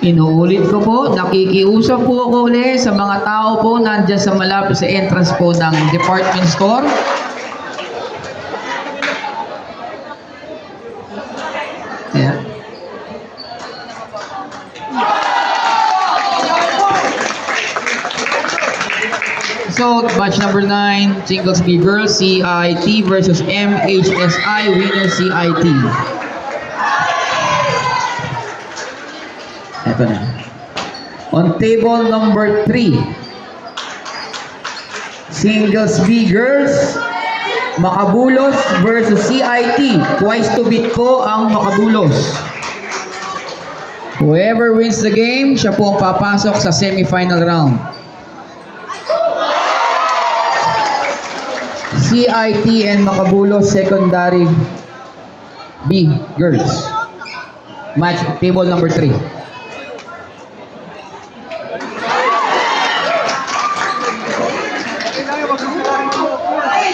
Inuulit ko po, nakikiusap po ako ulit sa mga tao po nandyan sa malapit sa entrance po ng department store. Ayan. So, batch number 9, singles B girls, CIT versus MHSI, winner CIT. Ito na. On table number 3, singles B girls, Makabulos versus CIT. Twice to beat po ang Makabulos. Whoever wins the game, siya po ang papasok sa semifinal round. CIT and Makabulos secondary B girls. Match table number 3.